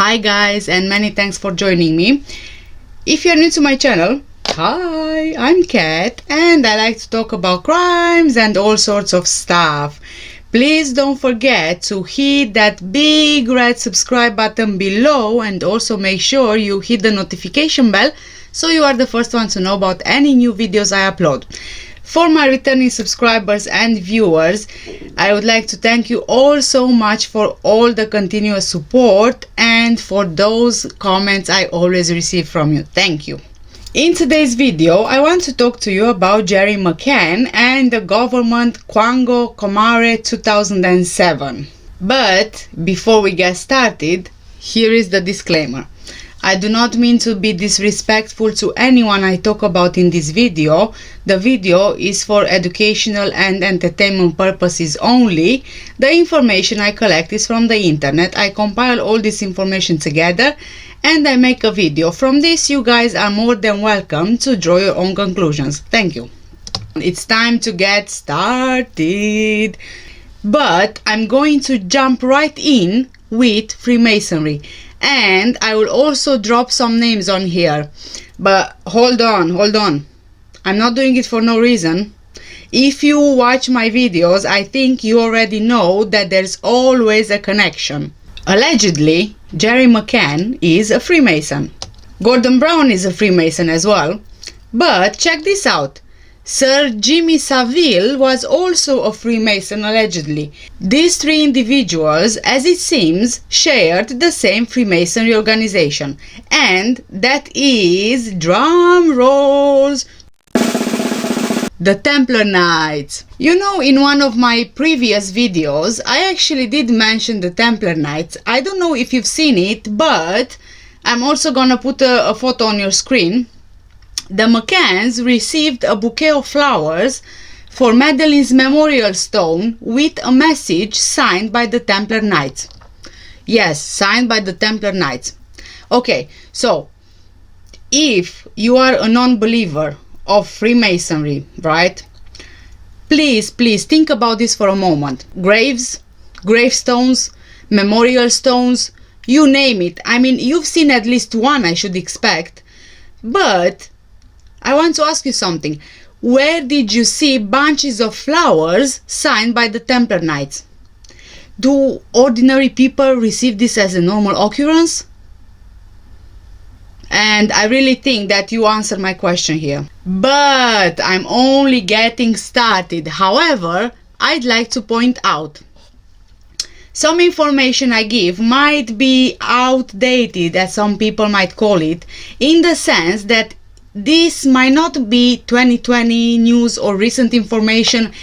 Hi guys, and many thanks for joining me. If you're new to my channel, hi, I'm Kat and I like to talk about crimes and all sorts of stuff. Please don't forget to hit that big red subscribe button below and also make sure you hit the notification bell so you are the first one to know about any new videos I upload. For my returning subscribers and viewers, I would like to thank you all so much for all the continuous support and for those comments I always receive from you. Thank you. In today's video, I want to talk to you about Gerry Mccann and the government Quango Comare 2007. But before we get started, here is the disclaimer. I do not mean to be disrespectful to anyone I talk about in this video. The video is for educational and entertainment purposes only. The information I collect is from the internet. I compile all this information together and I make a video. From this, you guys are more than welcome to draw your own conclusions. Thank you. It's time to get started. But I'm going to jump right in with Freemasonry. And I will also drop some names on here. But hold on. I'm not doing it for no reason. If you watch my videos, I think you already know that there's always a connection. Allegedly, Gerry Mccann is a Freemason. Gordon Brown is a Freemason as well. But check this out. Sir Jimmy Savile was also a Freemason allegedly. These three individuals, as it seems, shared the same Freemasonry organization. And that is, drum rolls, the Templar Knights. You know, in one of my previous videos, I actually did mention the Templar Knights. I don't know if you've seen it, but I'm also gonna put a photo on your screen. The Mccanns received a bouquet of flowers for Madeleine's memorial stone with a message signed by the Templar Knights. Yes, signed by the Templar Knights. Okay, so if you are a non-believer of Freemasonry, right? Please think about this for a moment. Graves, gravestones, memorial stones, you name it. I mean, you've seen at least one, I should expect. But I want to ask you something. Where did you see bunches of flowers signed by the Templar Knights? Do ordinary people receive this as a normal occurrence? And I really think that you answered my question here. But I'm only getting started. However, I'd like to point out some information I give might be outdated, as some people might call it, in the sense that this might not be 2020 news or recent information,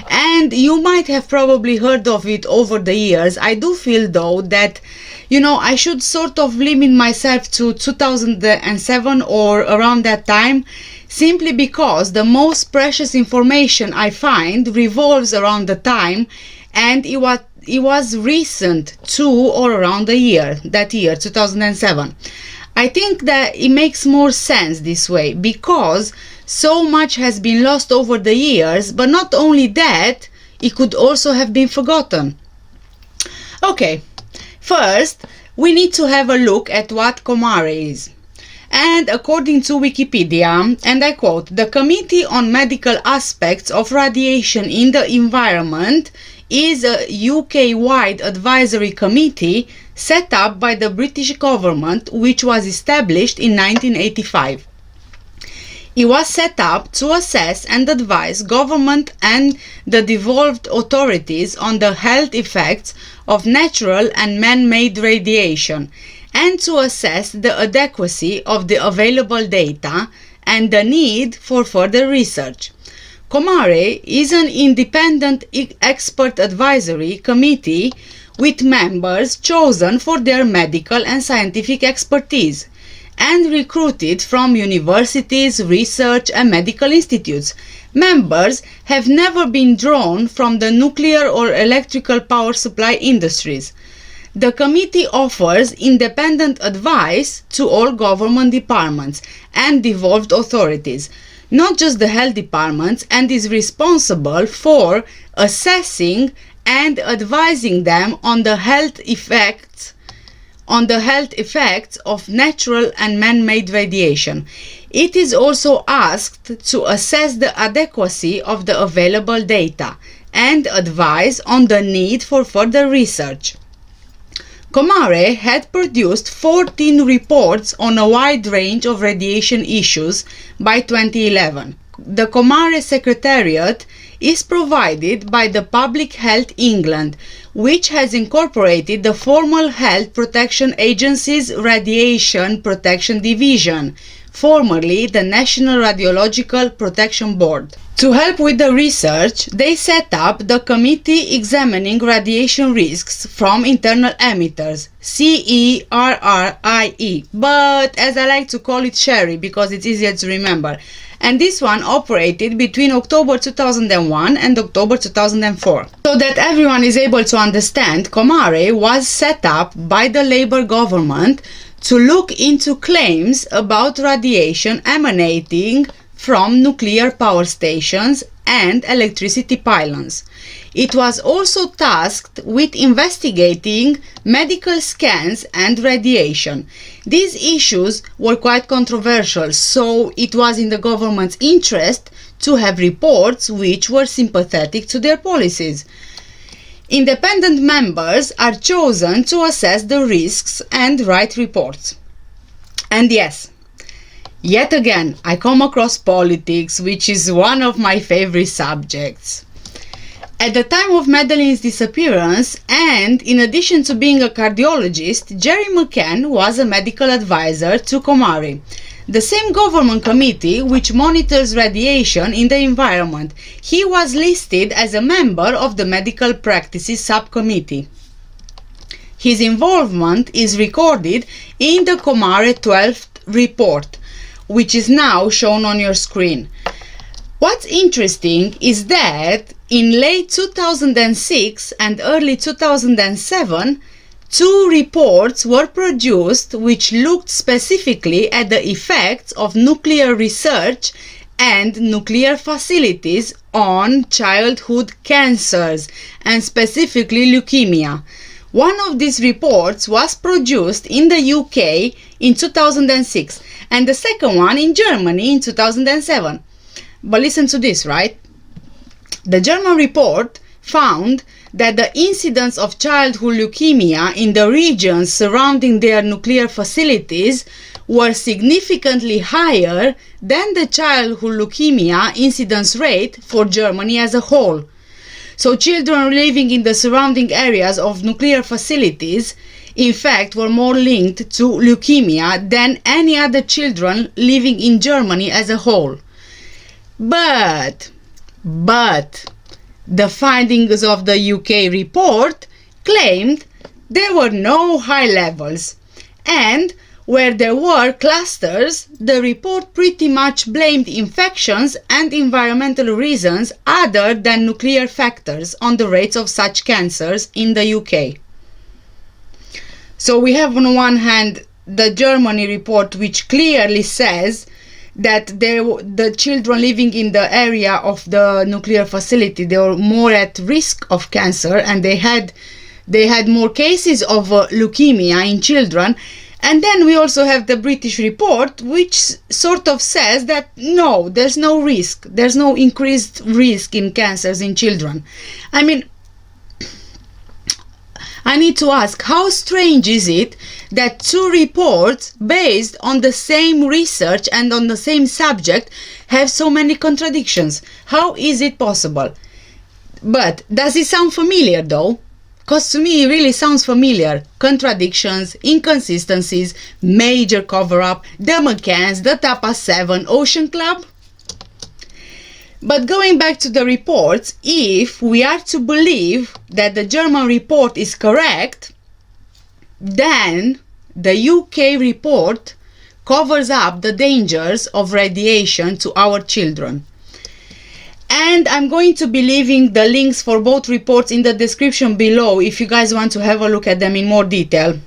and you might have probably heard of it over the years. I do feel though that, you know, I should sort of limit myself to 2007 or around that time, simply because the most precious information I find revolves around the time, and it was recent to or around the year, that year 2007. I think that it makes more sense this way because so much has been lost over the years, but not only that, it could also have been forgotten. Okay, first we need to have a look at what Comare is. And according to Wikipedia, and I quote, "The Committee on Medical Aspects of Radiation in the Environment is a UK-wide advisory committee set up by the British government, which was established in 1985. It was set up to assess and advise government and the devolved authorities on the health effects of natural and man-made radiation, and to assess the adequacy of the available data and the need for further research. Comare is an independent expert advisory committee with members chosen for their medical and scientific expertise and recruited from universities, research and medical institutes. Members have never been drawn from the nuclear or electrical power supply industries. The committee offers independent advice to all government departments and devolved authorities, not just the health departments, and is responsible for assessing and advising them on the health effects on the health effects of natural and man-made radiation. It is also asked to assess the adequacy of the available data and advise on the need for further research. Comare had produced 14 reports on a wide range of radiation issues by 2011. The Comare Secretariat is provided by the Public Health England, which has incorporated the formal Health Protection Agency's Radiation Protection Division, formerly the National Radiological Protection Board. To help with the research, they set up the Committee Examining Radiation Risks from Internal Emitters, CERRIE, but as I like to call it Sherry because it's easier to remember. And this one operated between October 2001 and October 2004. So that everyone is able to understand, Comare was set up by the Labour government to look into claims about radiation emanating from nuclear power stations and electricity pylons. It was also tasked with investigating medical scans and radiation. These issues were quite controversial, so it was in the government's interest to have reports which were sympathetic to their policies. Independent members are chosen to assess the risks and write reports. And yes, yet again, I come across politics, which is one of my favorite subjects. At the time of Madeleine's disappearance, and in addition to being a cardiologist, Gerry Mccann was a medical advisor to Comare, the same government committee which monitors radiation in the environment. He was listed as a member of the Medical Practices Subcommittee. His involvement is recorded in the Comare 12th report, which is now shown on your screen. What's interesting is that in late 2006 and early 2007, two reports were produced which looked specifically at the effects of nuclear research and nuclear facilities on childhood cancers, and specifically leukemia. One of these reports was produced in the UK in 2006 and the second one in Germany in 2007. But listen to this, right? The German report found that the incidence of childhood leukemia in the regions surrounding their nuclear facilities were significantly higher than the childhood leukemia incidence rate for Germany as a whole. So children living in the surrounding areas of nuclear facilities, in fact, were more linked to leukemia than any other children living in Germany as a whole. But the findings of the UK report claimed there were no high levels, and where there were clusters, the report pretty much blamed infections and environmental reasons other than nuclear factors on the rates of such cancers in the UK. So we have on one hand the Germany report, which clearly says that the children living in the area of the nuclear facility, they were more at risk of cancer, and they had more cases of leukemia in children. And then we also have the British report, which sort of says that no, there's no risk, there's no increased risk in cancers in children. I mean, I need to ask, how strange is it that two reports based on the same research and on the same subject have so many contradictions? How is it possible? But does it sound familiar though? Because to me it really sounds familiar. Contradictions, inconsistencies, major cover-up, the McCanns, the Tapa 7, Ocean Club. But going back to the reports, if we are to believe that the German report is correct, then the UK report covers up the dangers of radiation to our children. And I'm going to be leaving the links for both reports in the description below if you guys want to have a look at them in more detail.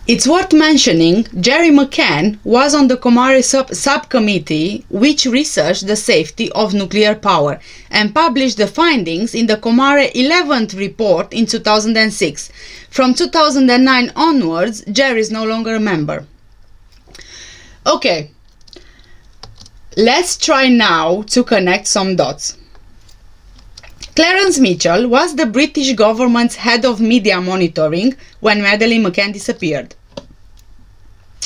It's worth mentioning, Gerry Mccann was on the Comare subcommittee which researched the safety of nuclear power and published the findings in the Comare 11th report in 2006. From 2009 onwards, Gerry is no longer a member. Okay, let's try now to connect some dots. Clarence Mitchell was the British government's head of media monitoring when Madeleine Mccann disappeared.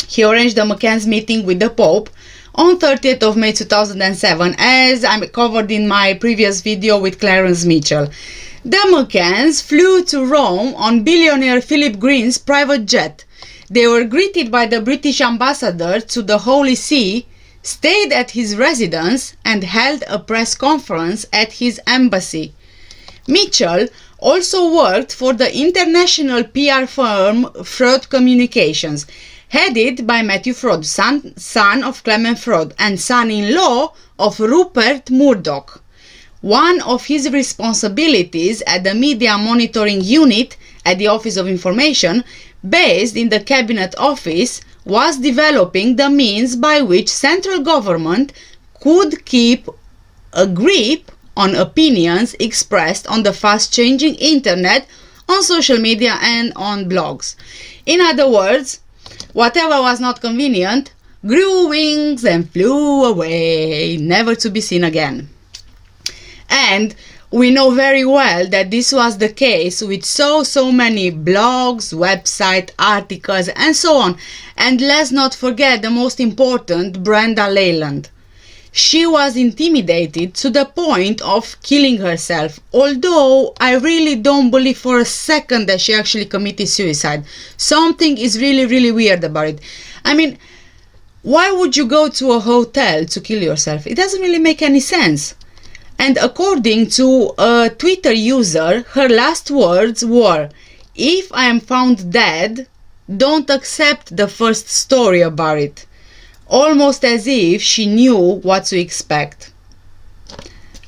He arranged the McCann's meeting with the Pope on 30th of May 2007, as I covered in my previous video with Clarence Mitchell. The McCanns flew to Rome on billionaire Philip Green's private jet. They were greeted by the British ambassador to the Holy See, stayed at his residence, and held a press conference at his embassy. Mitchell also worked for the international PR firm Freud Communications, headed by Matthew Freud, son of Clement Freud and son-in-law of Rupert Murdoch. One of his responsibilities at the Media Monitoring Unit at the Office of Information, based in the Cabinet Office, was developing the means by which central government could keep a grip on opinions expressed on the fast-changing internet, on social media and on blogs. In other words, whatever was not convenient grew wings and flew away, never to be seen again. And we know very well that this was the case with so many blogs, websites, articles, and so on. And let's not forget the most important, Brenda Leyland. She was intimidated to the point of killing herself, although I really don't believe for a second that she actually committed suicide. Something is really weird about it. I mean, why would you go to a hotel to kill yourself? It doesn't really make any sense. And according to a Twitter user, her last words were, "If I am found dead, don't accept the first story about it." Almost as if she knew what to expect.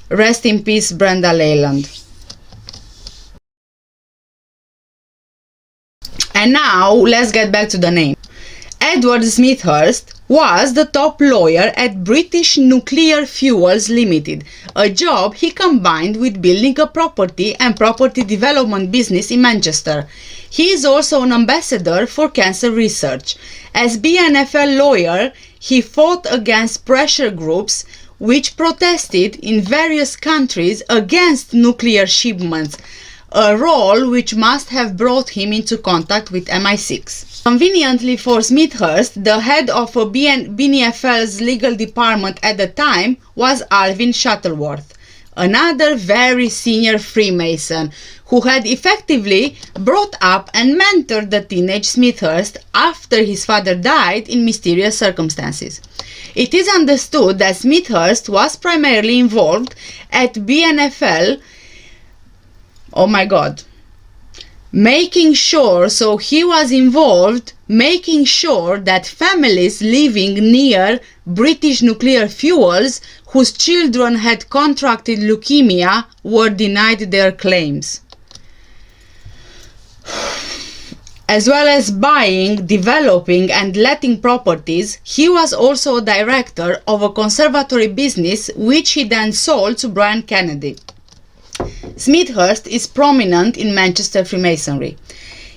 Rest in peace, Brenda Leyland. And now, let's get back to the name. Edward Smithhurst was the top lawyer at British Nuclear Fuels Limited, a job he combined with building a property and property development business in Manchester. He is also an ambassador for cancer research. As BNFL lawyer, he fought against pressure groups which protested in various countries against nuclear shipments, a role which must have brought him into contact with MI6. Conveniently for Smithhurst, the head of BNFL's legal department at the time was Alvin Shuttleworth, another very senior Freemason who had effectively brought up and mentored the teenage Smithhurst after his father died in mysterious circumstances. It is understood that Smithhurst was primarily involved at BNFL, oh my god, making sure that families living near British nuclear fuels whose children had contracted leukemia were denied their claims. As well as buying, developing and letting properties, he was also a director of a conservatory business which he then sold to Brian Kennedy. Smithhurst is prominent in Manchester Freemasonry.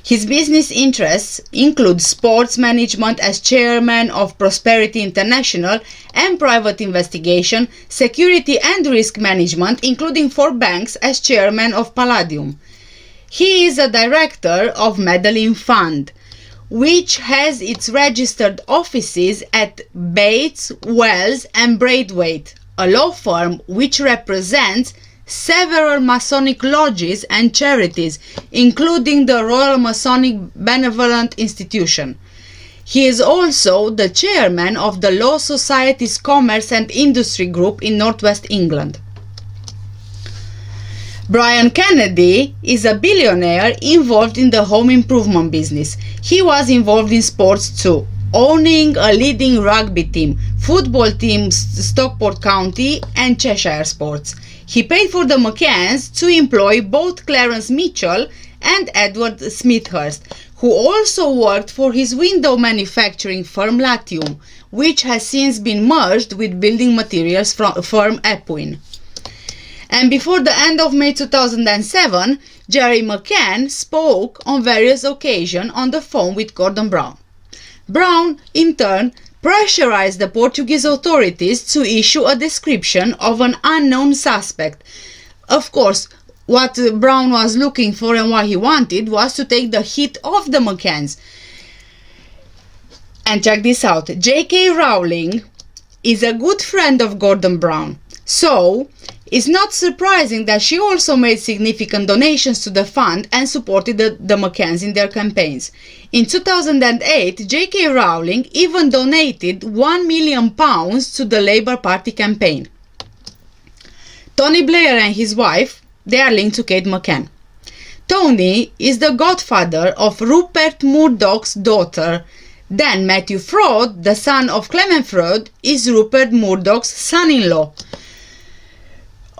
His business interests include sports management as chairman of Prosperity International and private investigation, security and risk management, including for banks as chairman of Palladium. He is a director of Madeleine Fund, which has its registered offices at Bates, Wells and Braithwaite, a law firm which represents several Masonic lodges and charities, including the Royal Masonic Benevolent Institution. He is also the chairman of the Law Society's Commerce and Industry Group in Northwest England. Brian Kennedy is a billionaire involved in the home improvement business. He was involved in sports too, owning a leading rugby team, football teams Stockport County and Cheshire Sports. He paid for the McCanns to employ both Clarence Mitchell and Edward Smithhurst, who also worked for his window manufacturing firm Latium, which has since been merged with building materials firm Epwin. And before the end of May 2007, Gerry Mccann spoke on various occasions on the phone with Gordon Brown. Brown, in turn, pressurized the Portuguese authorities to issue a description of an unknown suspect. Of course, what Brown was looking for and what he wanted was to take the hit off the McCanns. And check this out, J.K. Rowling is a good friend of Gordon Brown. So, it's not surprising that she also made significant donations to the fund and supported the McCanns in their campaigns. In 2008, J.K. Rowling even donated £1 million to the Labour Party campaign. Tony Blair and his wife, they are linked to Kate McCann. Tony is the godfather of Rupert Murdoch's daughter. Then Matthew Freud, the son of Clement Freud, is Rupert Murdoch's son-in-law.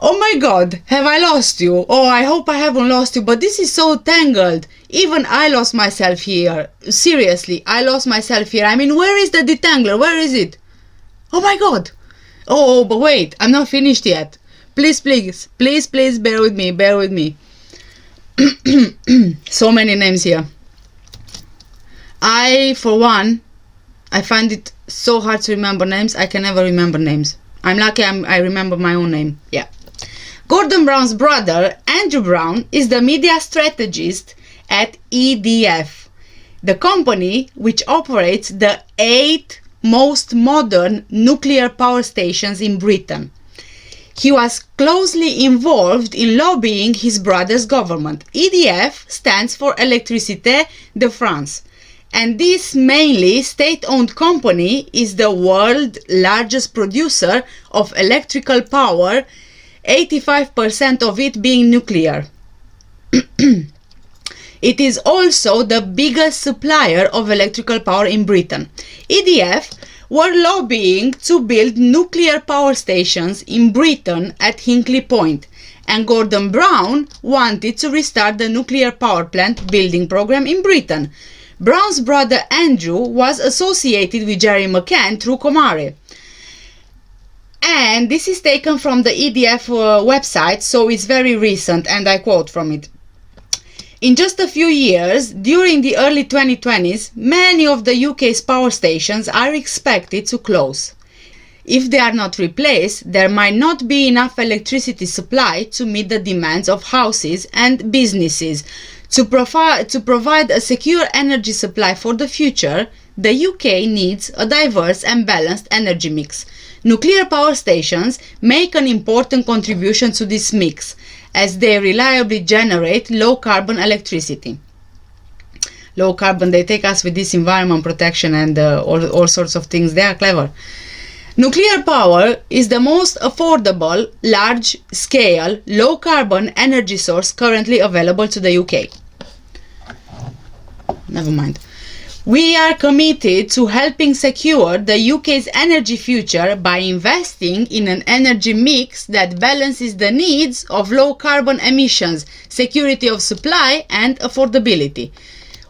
Oh my god, have I lost you? Oh, I hope I haven't lost you, but this is so tangled. Even I lost myself here. Seriously, I lost myself here. I mean, where is the detangler? Where is it? Oh my god. Oh, but wait, I'm not finished yet. Please, please, please, please bear with me, bear with me. So many names here. For one, I find it so hard to remember names. I can never remember names. I'm lucky I remember my own name. Yeah. Gordon Brown's brother, Andrew Brown, is the media strategist at EDF, the company which operates the 8 most modern nuclear power stations in Britain. He was closely involved in lobbying his brother's government. EDF stands for Électricité de France, and this mainly state-owned company is the world's largest producer of electrical power, 85% of it being nuclear. It is also the biggest supplier of electrical power in Britain. EDF were lobbying to build nuclear power stations in Britain at Hinkley Point, and Gordon Brown wanted to restart the nuclear power plant building program in Britain. Brown's brother Andrew was associated with Gerry Mccann through Comare. And this is taken from the EDF website, so it's very recent, and I quote from it. In just a few years, during the early 2020s, many of the UK's power stations are expected to close. If they are not replaced, there might not be enough electricity supply to meet the demands of houses and businesses. To provide a secure energy supply for the future, the UK needs a diverse and balanced energy mix. Nuclear power stations make an important contribution to this mix, as they reliably generate low-carbon electricity. Low-carbon, they take us with this environment protection and all sorts of things. They are clever. Nuclear power is the most affordable, large-scale, low-carbon energy source currently available to the UK. Never mind. We are committed to helping secure the UK's energy future by investing in an energy mix that balances the needs of low carbon emissions, security of supply, and affordability.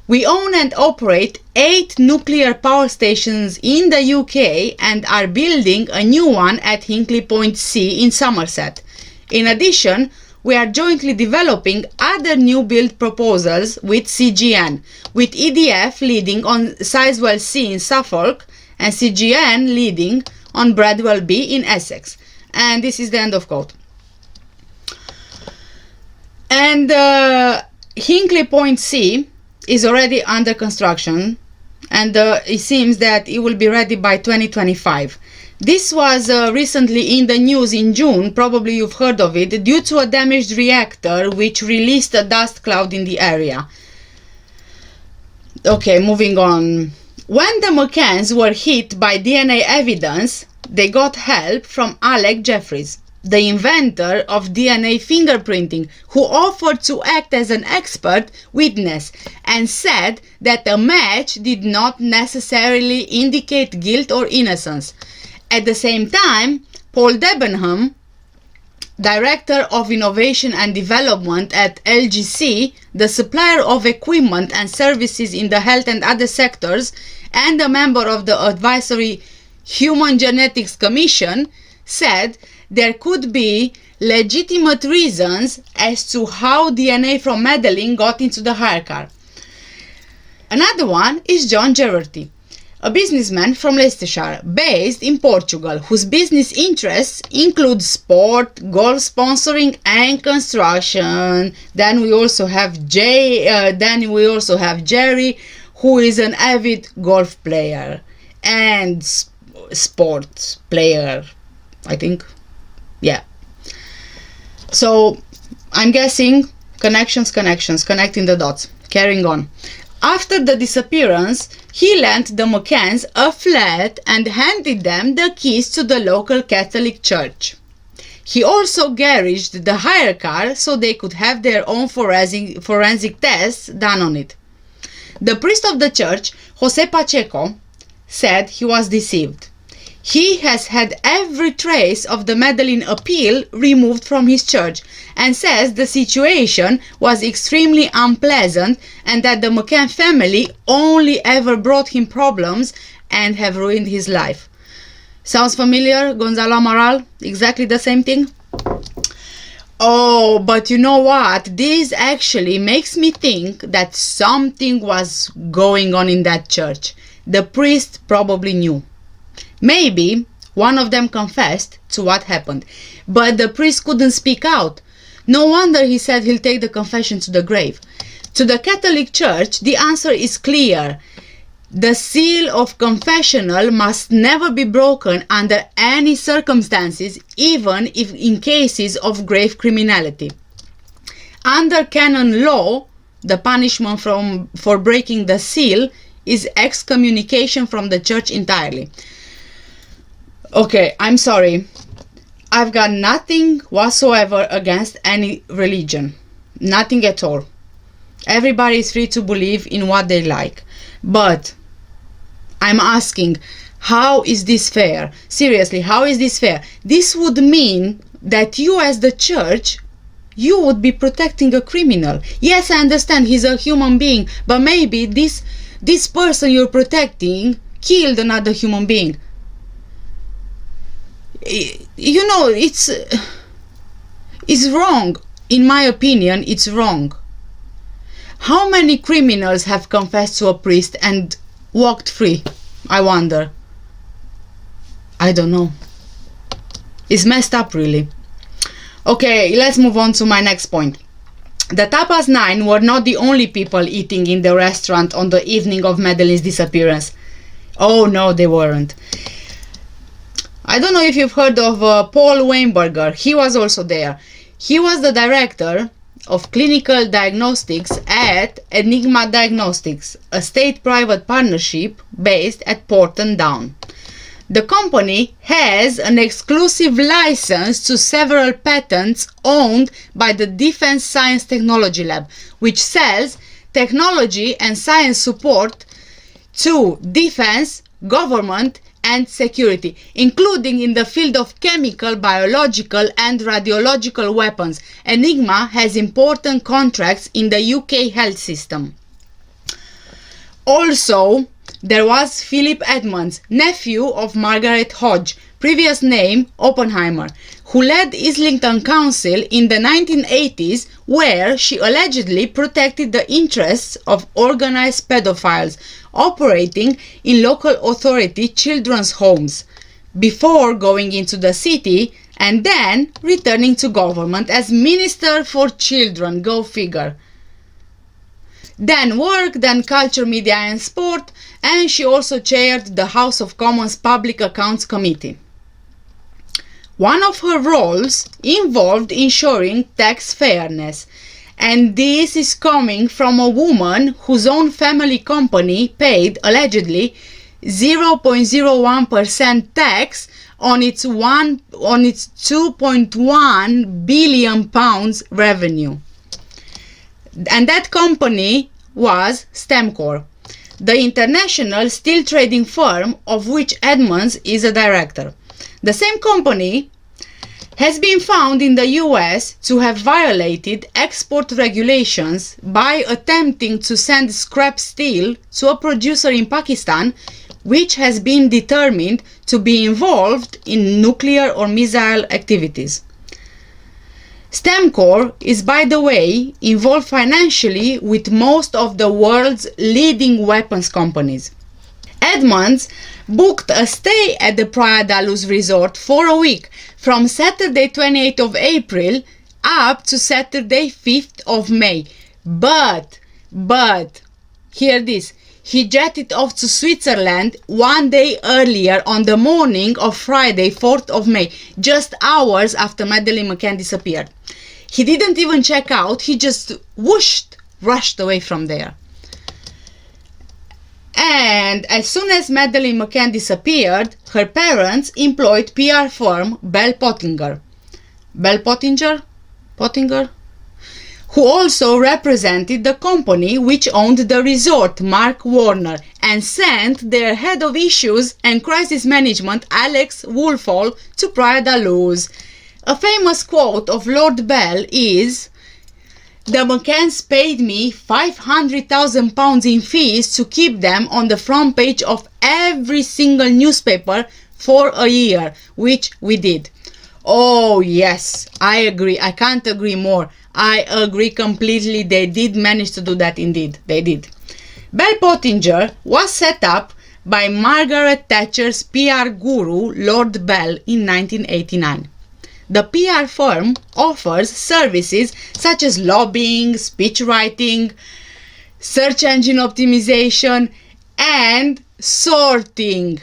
We own and operate 8 nuclear power stations in the UK and are building a new one at Hinkley Point C in Somerset. In addition, we are jointly developing other new build proposals with CGN, with EDF leading on Sizewell C in Suffolk and CGN leading on Bradwell B in Essex. And this is the end of quote. And Hinkley Point C is already under construction, and it seems that it will be ready by 2025. This was recently in the news in June, probably you've heard of it, due to a damaged reactor which released a dust cloud in the area. Okay, moving on. When the McCanns were hit by DNA evidence, they got help from Alec Jeffries, the inventor of DNA fingerprinting, who offered to act as an expert witness and said that a match did not necessarily indicate guilt or innocence. At the same time, Paul Debenham, Director of Innovation and Development at LGC, the supplier of equipment and services in the health and other sectors, and a member of the Advisory Human Genetics Commission, said there could be legitimate reasons as to how DNA from Madeleine got into the hire car. Another one is John Gerarty, a businessman from Leicestershire, based in Portugal, whose business interests include sport, golf sponsoring, and construction. Then we also have Gerry, who is an avid golf player and sports player, I think. Yeah. So I'm guessing connecting the dots. Carrying on. After the disappearance, he lent the Mccanns a flat and handed them the keys to the local Catholic church. He also garaged the hire car so they could have their own forensic tests done on it. The priest of the church, Jose Pacheco, said he was deceived. He has had every trace of the Madeleine appeal removed from his church and says the situation was extremely unpleasant and that the Mccann family only ever brought him problems and have ruined his life. Sounds familiar, Gonzalo Amaral? Exactly the same thing? Oh, but you know what? This actually makes me think that something was going on in that church. The priest probably knew. Maybe one of them confessed to what happened, but the priest couldn't speak out. No wonder he said he'll take the confession to the grave. To the Catholic Church, the answer is clear. The seal of confessional must never be broken under any circumstances, even if in cases of grave criminality. Under canon law, the punishment for breaking the seal is excommunication from the church entirely. Okay, I'm sorry. I've got nothing whatsoever against any religion. Nothing at all. Everybody is free to believe in what they like. But I'm asking, how is this fair? Seriously, how is this fair? This would mean that you as the church, you would be protecting a criminal. Yes, I understand he's a human being, but maybe this person you're protecting killed another human being. You know, it's wrong. In my opinion, it's wrong. How many criminals have confessed to a priest and walked free? I wonder. I don't know. It's messed up, really. Okay, let's move on to my next point. The Tapas 9 were not the only people eating in the restaurant on the evening of Madeleine's disappearance. Oh no, they weren't. I don't know if you've heard of Paul Weinberger. He was also there. He was the director of clinical diagnostics at Enigma Diagnostics, a state-private partnership based at Porton Down. The company has an exclusive license to several patents owned by the Defense Science Technology Lab, which sells technology and science support to defense, government, and security, including in the field of chemical, biological, and radiological weapons. Enigma has important contracts in the UK health system. Also, there was Philip Edmonds, nephew of Margaret Hodge, previous name Oppenheimer, who led Islington Council in the 1980s, where she allegedly protected the interests of organized pedophiles operating in local authority children's homes, before going into the city and then returning to government as Minister for Children, go figure. Then work, then culture, media and sport, and she also chaired the House of Commons Public Accounts Committee. One of her roles involved ensuring tax fairness, and this is coming from a woman whose own family company paid, allegedly, 0.01% tax on its 2.1 billion pounds revenue. And that company was Stemcor, the international steel trading firm of which Edmonds is a director. The same company has been found in the US to have violated export regulations by attempting to send scrap steel to a producer in Pakistan, which has been determined to be involved in nuclear or missile activities. Stamcore is, by the way, involved financially with most of the world's leading weapons companies. Edmonds booked a stay at the Praia da Luz resort for a week from Saturday 28th of April up to Saturday 5th of May. But, hear this, he jetted off to Switzerland one day earlier on the morning of Friday 4th of May, just hours after Madeleine Mccann disappeared. He didn't even check out, he just rushed away from there. And as soon as Madeleine Mccann disappeared, her parents employed PR firm Bell Pottinger, who also represented the company which owned the resort, Mark Warner, and sent their head of issues and crisis management, Alex Woolfall, to Praia da Luz. A famous quote of Lord Bell is, "The McCanns paid me £500,000 in fees to keep them on the front page of every single newspaper for a year," which we did. Oh yes, I agree. I can't agree more. I agree completely. They did manage to do that indeed. They did. Bell Pottinger was set up by Margaret Thatcher's PR guru, Lord Bell, in 1989. The PR firm offers services such as lobbying, speech writing, search engine optimization, and sorting,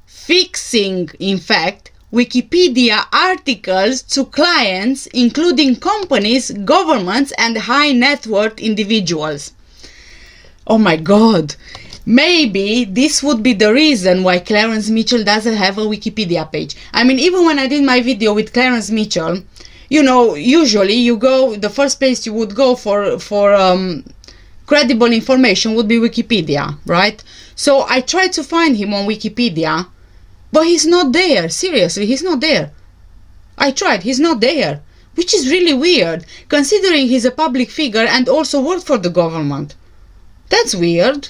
fixing, in fact, Wikipedia articles to clients, including companies, governments, and high net worth individuals. Oh my God! Maybe this would be the reason why Clarence Mitchell doesn't have a Wikipedia page. I mean, even when I did my video with Clarence Mitchell, you know, usually you go, the first place you would go for credible information would be Wikipedia, right? So I tried to find him on Wikipedia, but he's not there. Seriously, he's not there. I tried, he's not there, which is really weird, considering he's a public figure and also worked for the government. That's weird.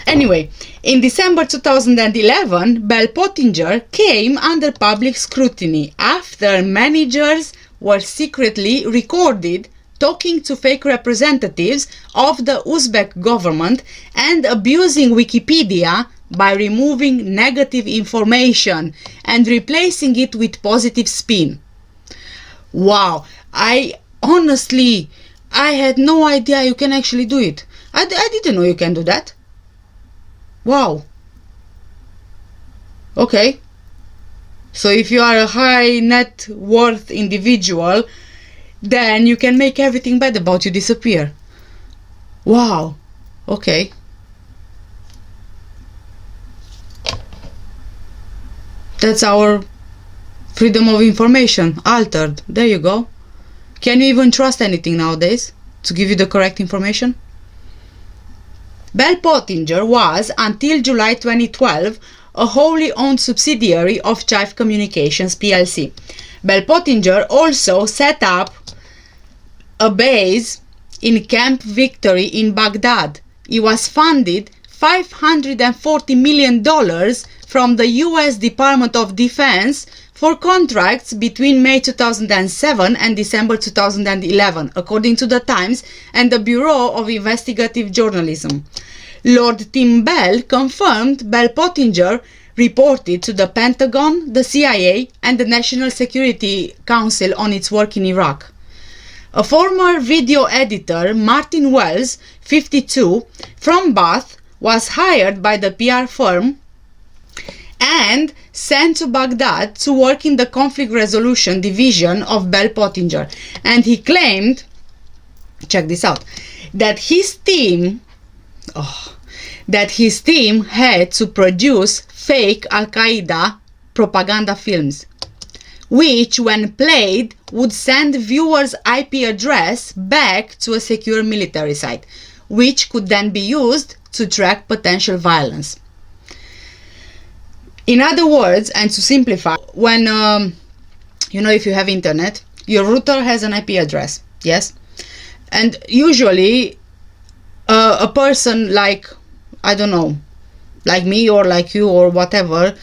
Anyway, in December 2011, Bell Pottinger came under public scrutiny after managers were secretly recorded talking to fake representatives of the Uzbek government and abusing Wikipedia by removing negative information and replacing it with positive spin. Wow, I had no idea you can actually do it. I didn't know you can do that. Wow. Okay. So if you are a high net worth individual, then you can make everything bad about you disappear. Wow. Okay. That's our freedom of information altered. There you go. Can you even trust anything nowadays to give you the correct information? Bell Pottinger was, until July 2012, a wholly owned subsidiary of Chive Communications plc. Bell Pottinger also set up a base in Camp Victory in Baghdad. It was funded $540 million from the US Department of Defense for contracts between May 2007 and December 2011, according to the Times and the Bureau of Investigative Journalism. Lord Tim Bell confirmed Bell Pottinger reported to the Pentagon, the CIA, and the National Security Council on its work in Iraq. A former video editor, Martin Wells, 52, from Bath, was hired by the PR firm and sent to Baghdad to work in the conflict resolution division of Bell Pottinger. And he claimed, check this out, that his team had to produce fake Al-Qaeda propaganda films, which when played would send viewers' IP address back to a secure military site, which could then be used to track potential violence. In other words, and to simplify, when if you have internet, your router has an IP address, yes, and usually a person like, I don't know, like me or like you or whatever,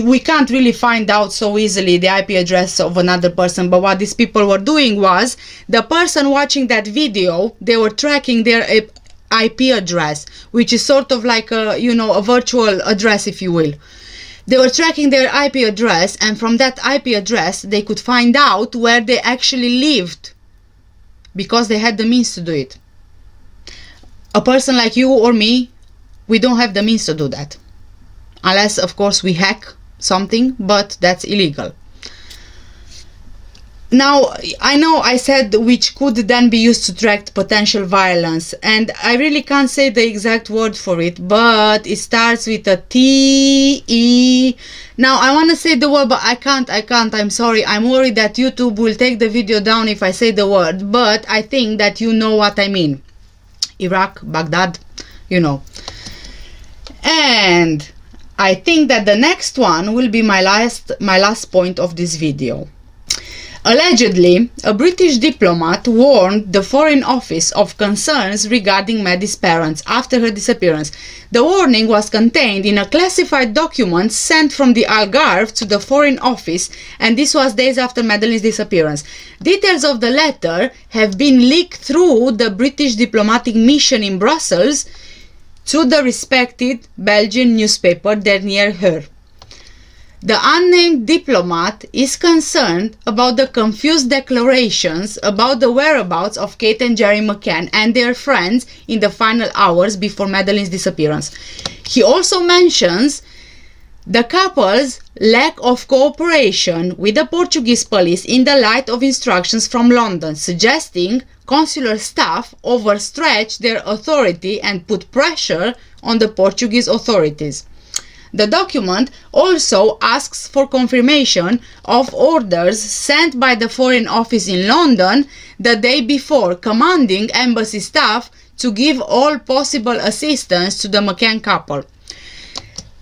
we can't really find out so easily the IP address of another person. But what these people were doing was, the person watching that video, they were tracking their IP address, which is sort of like a, you know, a virtual address, if you will. They were tracking their IP address, and from that IP address they could find out where they actually lived, because they had the means to do it. A person like you or me, we don't have the means to do that, unless of course we hack something, but that's illegal. Now, I know I said which could then be used to track potential violence, and I really can't say the exact word for it, but it starts with a T-E. Now, I want to say the word, but I can't, I'm sorry. I'm worried that YouTube will take the video down if I say the word, but I think that you know what I mean. Iraq, Baghdad, you know. And I think that the next one will be my last point of this video. Allegedly, a British diplomat warned the Foreign Office of concerns regarding Maddie's parents after her disappearance. The warning was contained in a classified document sent from the Algarve to the Foreign Office, and this was days after Madeleine's disappearance. Details of the letter have been leaked through the British diplomatic mission in Brussels to the respected Belgian newspaper Dernière Heure. The unnamed diplomat is concerned about the confused declarations about the whereabouts of Kate and Gerry Mccann and their friends in the final hours before Madeleine's disappearance. He also mentions the couple's lack of cooperation with the Portuguese police in the light of instructions from London, suggesting consular staff overstretched their authority and put pressure on the Portuguese authorities. The document also asks for confirmation of orders sent by the Foreign Office in London the day before, commanding embassy staff to give all possible assistance to the Mccann couple.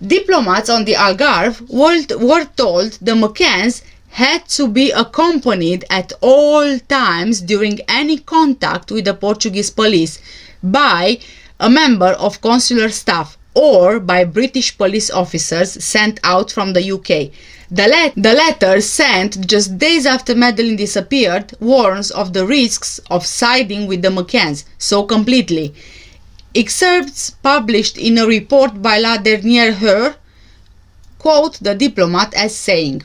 Diplomats on the Algarve were told the Mccanns had to be accompanied at all times during any contact with the Portuguese police by a member of consular staff or by British police officers sent out from the UK. The letter, sent just days after Madeleine disappeared, warns of the risks of siding with the Mccanns so completely. Excerpts published in a report by La Dernière Heure quote the diplomat as saying,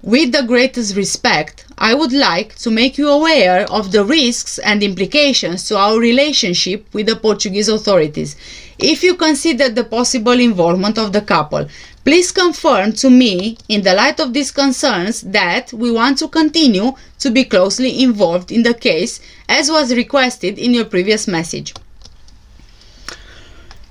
"With the greatest respect, I would like to make you aware of the risks and implications to our relationship with the Portuguese authorities. If you consider the possible involvement of the couple, please confirm to me, in the light of these concerns, that we want to continue to be closely involved in the case, as was requested in your previous message."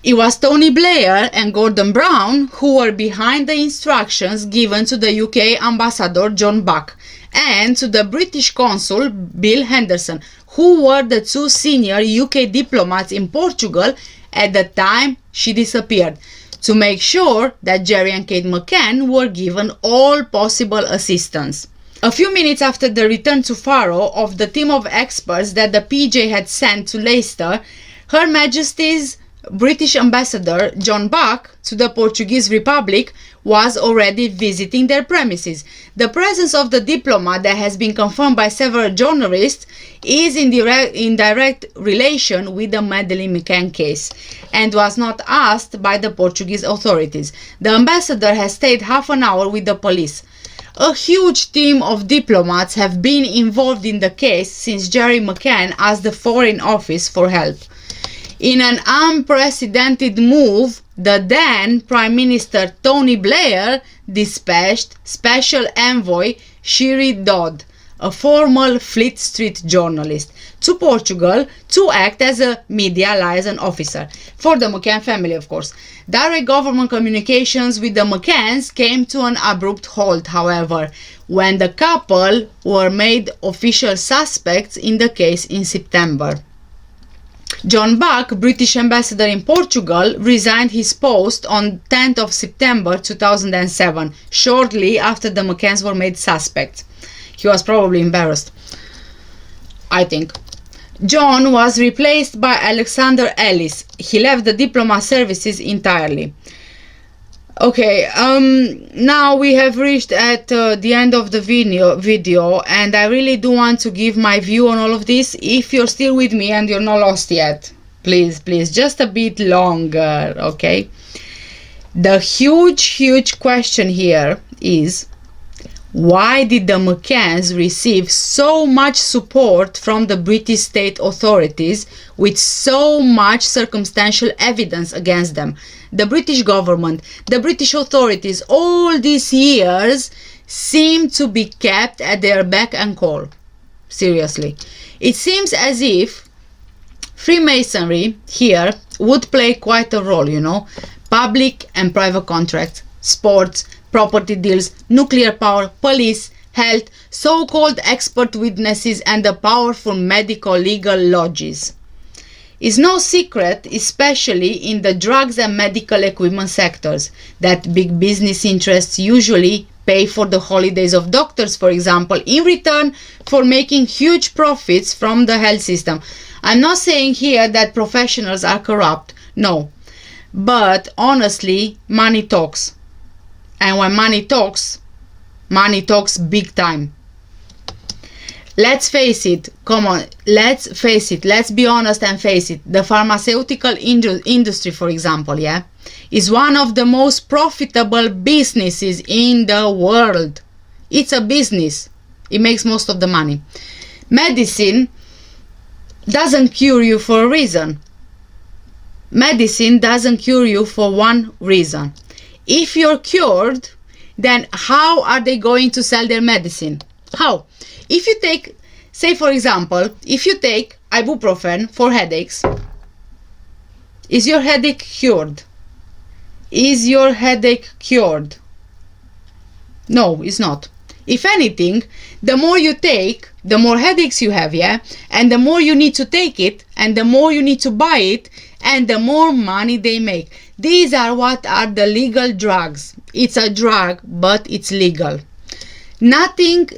It was Tony Blair and Gordon Brown who were behind the instructions given to the UK ambassador John Buck and to the British consul Bill Henderson, who were the two senior UK diplomats in Portugal at the time she disappeared, to make sure that Gerry and Kate Mccann were given all possible assistance. A few minutes after the return to Faro of the team of experts that the PJ had sent to Leicester, Her Majesty's British ambassador John Buck to the Portuguese Republic was already visiting their premises. The presence of the diplomat, that has been confirmed by several journalists, is in direct relation with the Madeleine Mccann case and was not asked by the Portuguese authorities. The ambassador has stayed half an hour with the police. A huge team of diplomats have been involved in the case since Gerry Mccann asked the Foreign Office for help. In an unprecedented move, the then Prime Minister Tony Blair dispatched Special Envoy Sherry Dodd, a former Fleet Street journalist, to Portugal to act as a media liaison officer for the Mccann family, of course. Direct government communications with the Mccanns came to an abrupt halt, however, when the couple were made official suspects in the case in September. John Buck, British ambassador in Portugal, resigned his post on 10th of September 2007, shortly after the Mccanns were made suspects. He was probably embarrassed, I think. John was replaced by Alexander Ellis. He left the diplomat services entirely. Okay, now we have reached at the end of the video, and I really do want to give my view on all of this. If you're still with me and you're not lost yet, please, just a bit longer, okay? The huge question here is, why did the McCanns receive so much support from the British state authorities with so much circumstantial evidence against them? The British government, the British authorities, all these years seem to be kept at their beck and call. Seriously. It seems as if Freemasonry here would play quite a role, you know. Public and private contracts, sports, property deals, nuclear power, police, health, so-called expert witnesses, and the powerful medical legal lodges. It's no secret, especially in the drugs and medical equipment sectors, that big business interests usually pay for the holidays of doctors, for example, in return for making huge profits from the health system. I'm not saying here that professionals are corrupt, no. But honestly, money talks. And when money talks big time. Let's face it, come on, let's face it, let's be honest and face it. The pharmaceutical industry, for example, yeah, is one of the most profitable businesses in the world. It's a business. It makes most of the money. Medicine doesn't cure you for a reason. Medicine doesn't cure you for one reason. If you're cured, then how are they going to sell their medicine? How? If you take, say for example, if you take ibuprofen for headaches, is your headache cured? Is your headache cured? No, it's not. If anything, the more you take, the more headaches you have, yeah? And the more you need to take it, and the more you need to buy it, and the more money they make. These are what are the legal drugs. It's a drug, but it's legal. Nothing,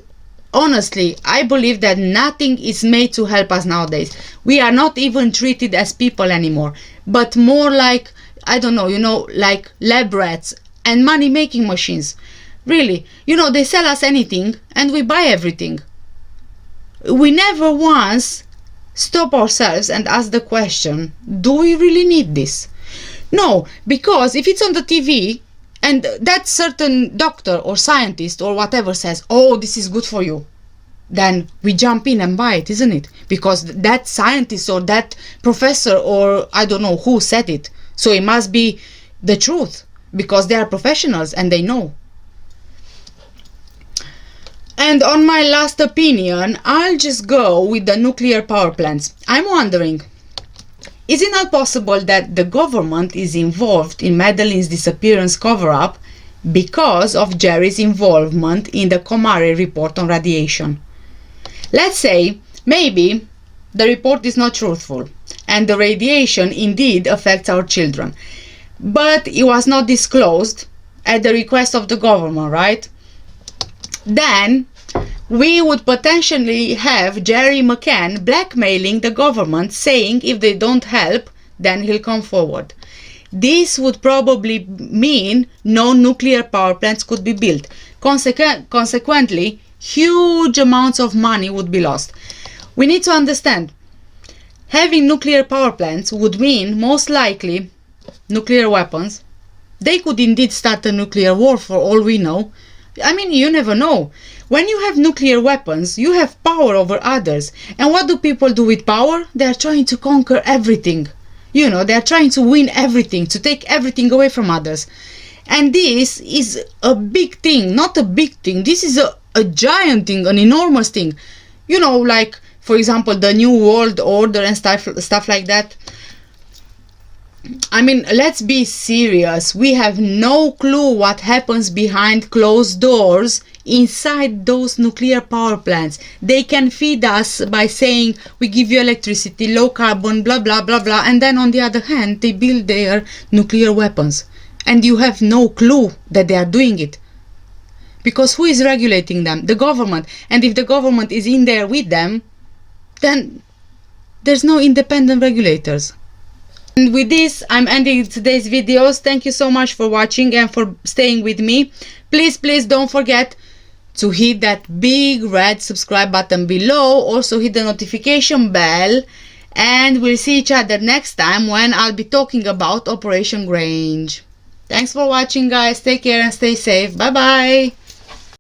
honestly, I believe that nothing is made to help us nowadays. We are not even treated as people anymore, but more like, I don't know, you know, like lab rats and money-making machines. Really, you know, they sell us anything and we buy everything. We never once stop ourselves and ask the question, do we really need this? No, because if it's on the TV and that certain doctor or scientist or whatever says, oh, this is good for you, then we jump in and buy it, isn't it? Because that scientist or that professor or I don't know who said it. So it must be the truth because they are professionals and they know. And on my last opinion, I'll just go with the nuclear power plants. I'm wondering, is it not possible that the government is involved in Madeleine's disappearance cover-up because of Gerry's involvement in the Comare Report on radiation? Let's say, maybe the report is not truthful and the radiation indeed affects our children, but it was not disclosed at the request of the government, right? Then we would potentially have Gerry Mccann blackmailing the government, saying if they don't help, then he'll come forward. This would probably mean no nuclear power plants could be built. Consequently, huge amounts of money would be lost. We need to understand, having nuclear power plants would mean most likely nuclear weapons. They could indeed start a nuclear war for all we know. I mean, you never know. When you have nuclear weapons, you have power over others. And what do people do with power? They are trying to conquer everything. You know, they are trying to win everything, to take everything away from others. And this is a big thing, not a big thing. This is a giant thing, an enormous thing. You know, like, for example, the New World Order and stuff like that. I mean, let's be serious. We have no clue what happens behind closed doors inside those nuclear power plants. They can feed us by saying, we give you electricity, low carbon, blah, blah, blah, blah. And then on the other hand, they build their nuclear weapons. And you have no clue that they are doing it. Because who is regulating them? The government. And if the government is in there with them, then there's no independent regulators. And with this, I'm ending today's videos. Thank you so much for watching and for staying with me. Please don't forget to hit that big red subscribe button below. Also hit the notification bell, and we'll see each other next time when I'll be talking about Operation Grange. Thanks for watching, guys. Take care and stay safe. Bye bye.